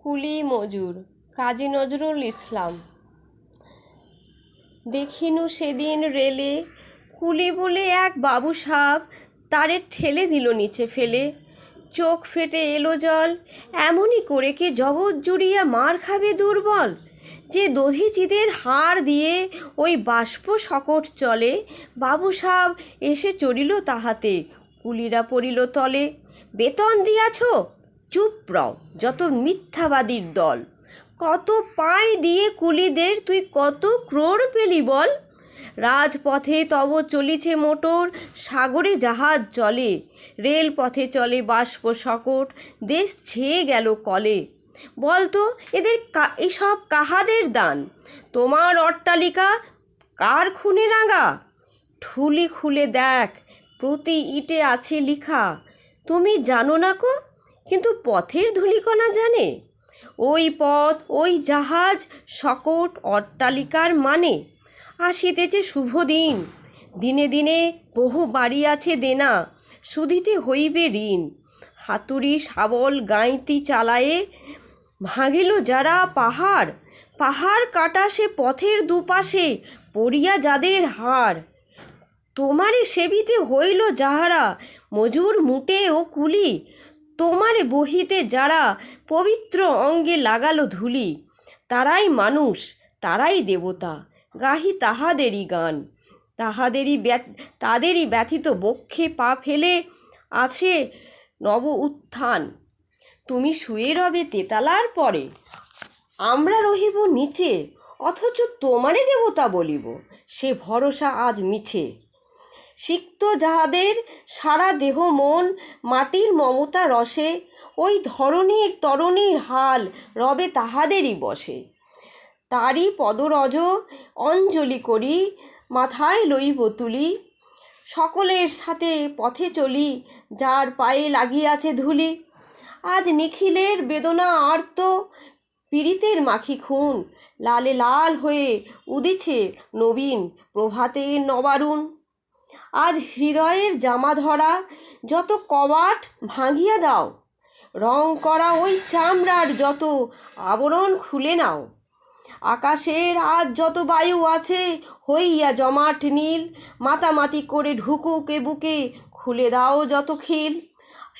কুলি মজুর কাজী নজরুল ইসলাম। দেখিনু সেদিন রেলে কুলি বলে এক বাবু সাব তারে ঠেলে দিল নিচে ফেলে। চোখ ফেটে এলো জল, এমনই করে কে জগৎ জুড়িয়া মার খাবে দুর্বল। যে দধিচিদের হাড় দিয়ে ওই বাষ্প শকট চলে, বাবু সাব এসে চড়িল তাহাতে, কুলিরা পড়িল তলে। বেতন দিয়াছ? চুপ রও যত মিথ্যাবাদীর দল। কত পায় দিয়ে কুলিদের তুই কত ক্রোড় পেলি বল? রাজপথে তব চলিছে মোটর, সাগরে জাহাজ চলে, রেলপথে চলে বাষ্প শকট, দেশ ছেয়ে গেল কলে। বলতো এসব কাহাদের দান? তোমার অট্টালিকা কার খুনে রাঙা? ঠুলি খুলে দেখ, প্রতি ইটে আছে লিখা। তুমি জানো না কো, কিন্তু পথের ধূলিকণা জানে। ওই পথ, ওই জাহাজ, শকট, অট্টালিকার মানে। আসিতেছে শুভ দিন, দিনে দিনে বহু বাড়ি আছে দেনা, শুধিতে হইবে ঋণ। হাতুড়ি শাবল গাঁইতি চালায়ে ভাঙিল যারা পাহাড়, পাহাড় কাটা সে পথের দুপাশে পড়িয়া যাদের হাড়। তোমারে সেবিতে হইল যাহারা মজুর মুটে ও কুলি, তোমারে বহিতে যারা পবিত্র অঙ্গে লাগালো ধুলি, তারাই মানুষ, তারাই দেবতা, গাহি তাহাদেরই গান। তাদেরই ব্যথিত বক্ষে পা ফেলে আছে নব উত্থান। তুমি শুয়ে রবে তেতালার পরে, আমরা রহিব নিচে, অথচ তোমারে দেবতা বলিব, সে ভরসা আজ মিছে। সিক্ত যাহাদের সারা দেহ মন মাটির মমতা রসে, ওই ধরনীর তরণীর হাল রবে তাহাদেরই বসে। তারই পদরজ অঞ্জলি করি, মাথায় লইব তুলি, সকলের সাথে পথে চলি, যার পায়ে লাগিয়াছে ধুলি। আজ নিখিলের বেদনা আর্ত, পীড়িতের মাখি খুন, লালে লাল হয়ে উদিছে নবীন প্রভাতের নবারুণ। আজ হৃদয়ের জামা ধরা যত কবাট ভাঙিয়া দাও, রং করা ওই চামড়ার যত আবরণ খুলে নাও। আকাশের আজ যত বায়ু আছে হইয়া জমাট নীল, মাতামাতি করে ঢুকুক এ বুকে, খুলে দাও যত খিল।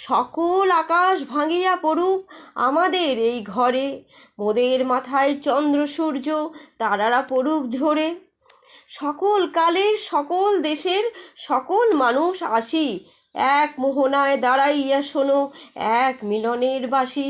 সকল আকাশ ভাঙিয়া পড়ুক আমাদের এই ঘরে, মোদের মাথায় চন্দ্র সূর্য তারারা পড়ুক ঝরে। সকল কালের সকল দেশের সকল মানুষ আসি, এক মোহনায় দাঁড়াইয়া শোনো এক মিলনের বাঁশি।